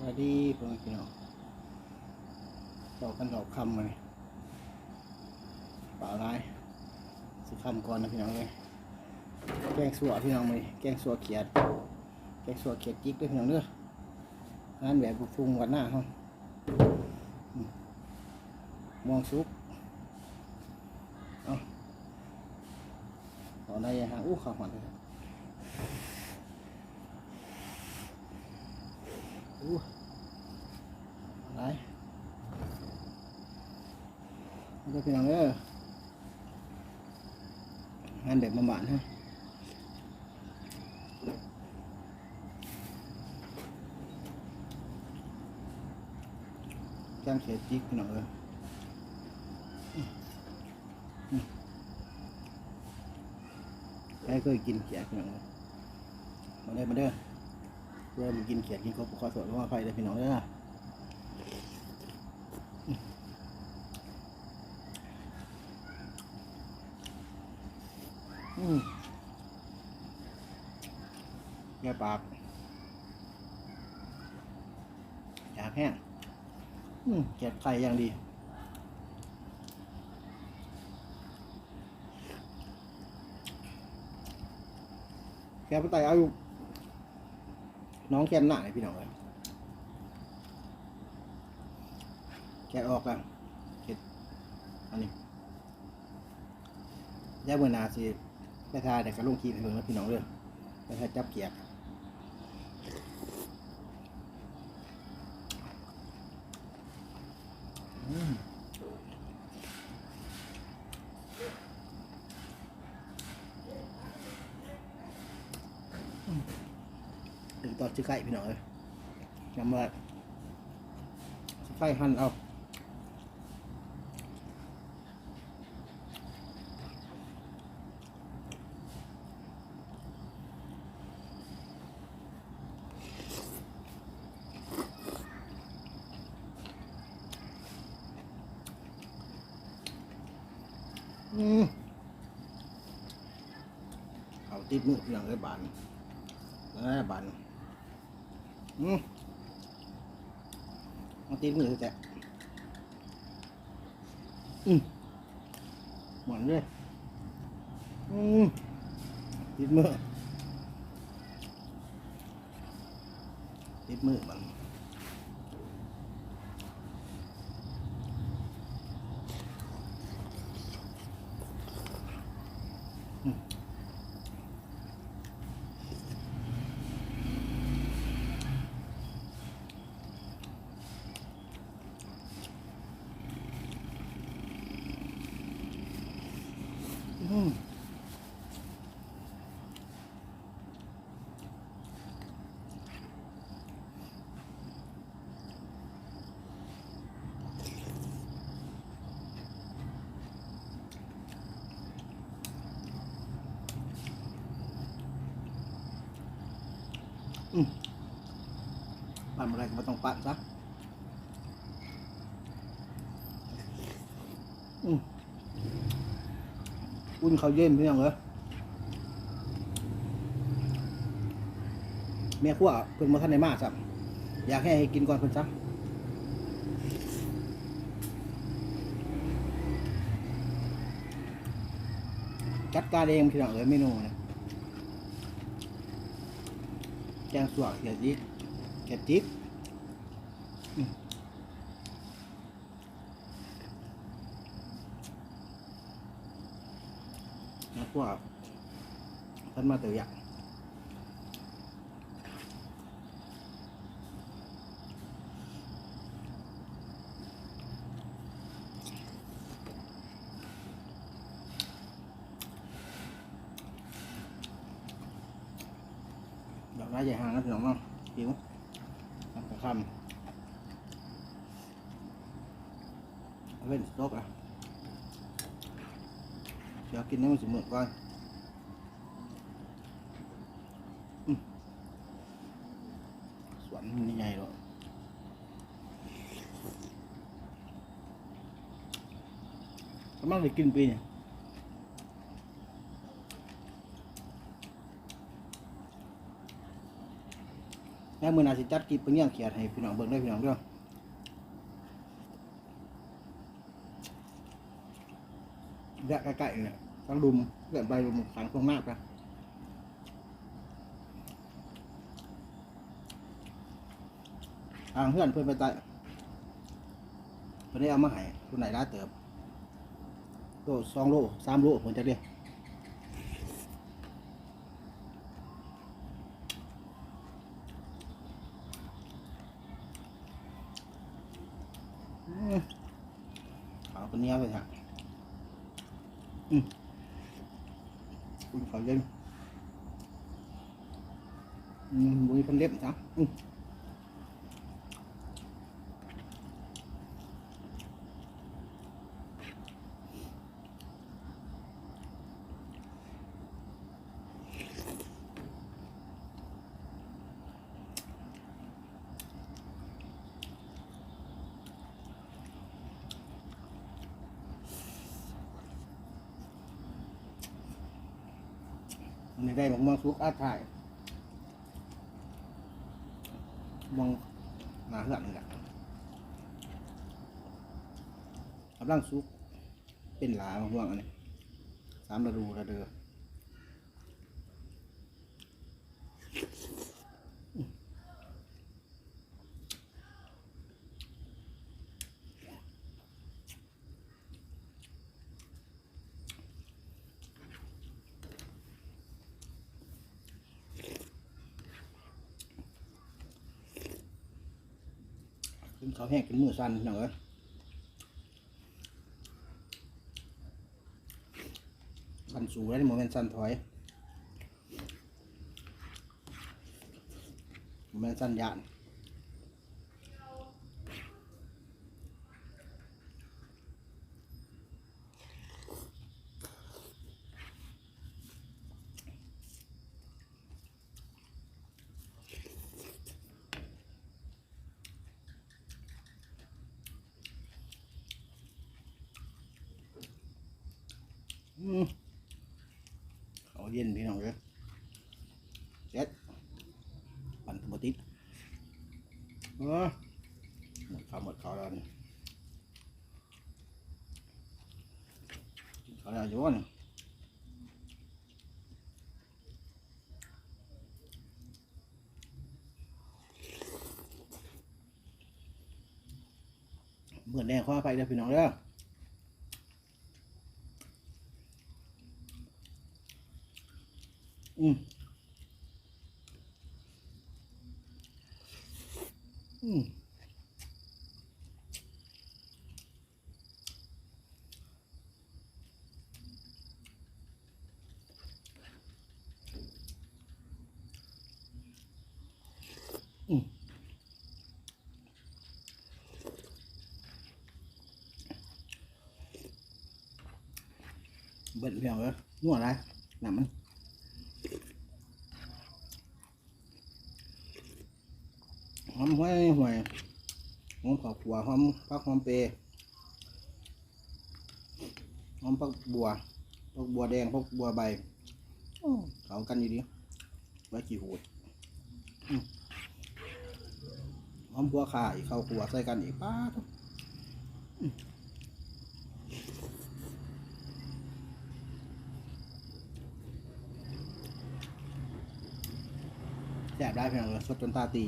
วัสดีพ่อแม่พี่น้องต่อกันดอกคำมาเลยเปล่าร้ายสิคำก่อนนะพี่น้องเลยแกงสัวพี่น้องเลยแกงสัวเขียดแกงสัวเขียดจิกด้วยพี่น้องเด้องานแบบบุฟุงวันหน้าเขามองซุปเอาต่อในฮะข้าวหอมเลยอะไรนี่พี่น้องงานแบบบำบัดฮะแกงเขียดจิกพี่น้องใครเคยกินเขียดพี่น้องมาเด้อเริ่มกินเขียดกินข้าวขอสดว่าไฟได้พี่น้องแก้ปากอยากแห้งเขียดไข่อย่างดีแกไปไต่เอาอยู่น้องแกนหน้าเลยพี่น้องเลยแกออกแล้วเห็ดอันนี้แยกเมื่อนาสิไปทาแต่กระลุงขี้ไปเพิ่งแล้วพี่น้องเลยไปทาจับเกียร์ถึงตอนชื่อไก่พี่น้องเลยจำไว้ไก่หั่นเอาเอาติดมือพี่น้องเลยบานแล้วบานเอาติดมือแกหมดเลยติดมือมันปั่นอะไรก็ไม่ต้องปั่นซะอุ่นเขาเย็นพี่น้องเหรอแม่ขั้วเพิ่งมาทันในมาสับอยากให้กินก่อนเพิ่นซะจัดการเองพี่น้องเมนูนะแกงสัวเขียดจิ๊กนะพวกท่านมาเตยอยากดอกไม้ใหญ่ห่างนะพี่น้องเนาะหิวทำกระคำเล่นสต๊อกเดี๋ยวกินน้ำมันสมุนก่อนสวนมันใหญ่หรอกกำลังได้กินปีเนี่ย อ แล้วมื้อหน้าสิจัดคลิปไปเงี้ยงเขียดให้พี่น้องเบิ่งได้พี่น้องเด้อแยกใกล้ๆเนี่ยทั้งลุมเกิดใบลุมขังตรงหน้าไปทางเพื่อนเพื่อนไปตายเพื่อนได้เอามาให้คนไหนร้ายเติบโล2 โล 3 โลผมจะเรียกเอาคนนี้ไปฮะคุณเขาเย็นบุญคนเล็บจ้ะนี่ได้มองสุกอาถ่ายมองหนาเหือนนี่แหละกำลังสุกเป็นหลามห่วงอันนี้3 ฤดูระเดือขึ้นเขาแห้งขึ้นมือสั่นหน่อยสั่นสูงแล้วนี่โมเมนต์สั่นถอยโมเมนต์สั่นยานเขาเย็นพี่น้องเลยเจ็ดปั่นตัวติดหมดเขาแล้วนี่เขาแล้วอยู่วะนี่เหมือนแดงข้อไปเด้อพี่น้องเด้ออืมเบิ่นพี่น้องเด้อนัวอะไรน้ำมันหอมห้วยห่วยหอมข้าวขัวหอมผักหอมเปรย์หอมผักบัวแดงผักบัวใบเขากันอยู่ดีไว้กี่หูดหอมบัวข่าอีกข้าวขัวใส่กันอีกป้าทุกแซ่บได้เพียงสดจนตาตี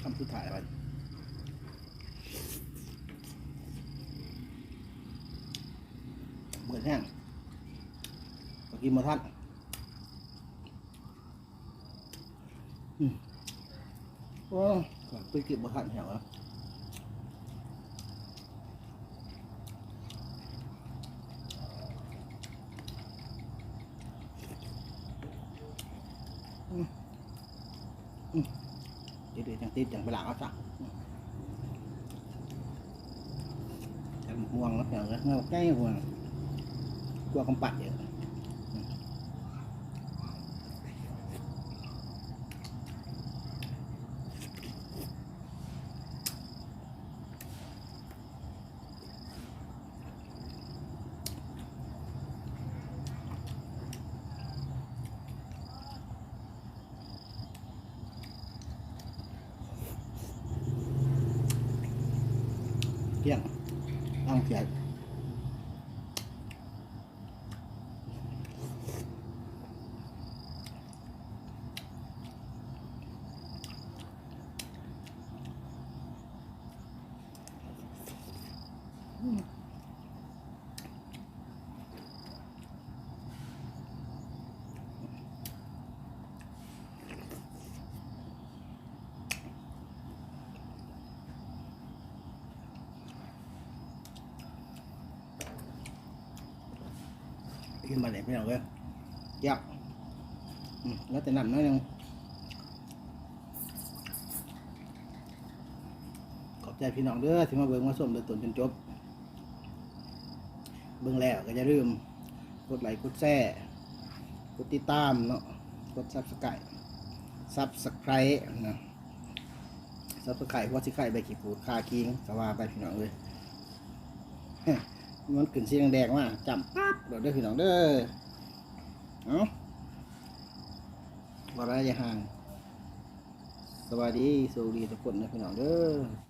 ทำสุดท้ายไปเบื่อแห้งกินมาทันโอ้ไปเก็บมาทันแห้งแล้วเดี๋ยวยังติดอย่างไปหลังเอาจ้ะแต่ห่วงแล้วอย่างเงี้ยใกล้ห่วงกลัวกำปัดเยอะ เกี่ยงต้องเสียกินมาเลยพี่น้องเลยยักแล้วแต่น้ำน้อยนึงขอบใจพี่น้องเด้อที่มาเบิ่งมาชมโดยตนจนจบเบิ่งแล้วก็อย่าลืมกดไลค์กดแชร์กดติดตามเนาะกดsubscribe นะsubscribe ว่าสิไข่ใบขี้ปูดคาคิงสว่าไปพี่น้องเลยมันขึ้นสีแดงๆมาจำปั๊บเด้อพี่น้องเด้อเอาบ่ได้อย่าห่างสวัสดีสวัสดีทุกคนนะพี่น้องเด้อ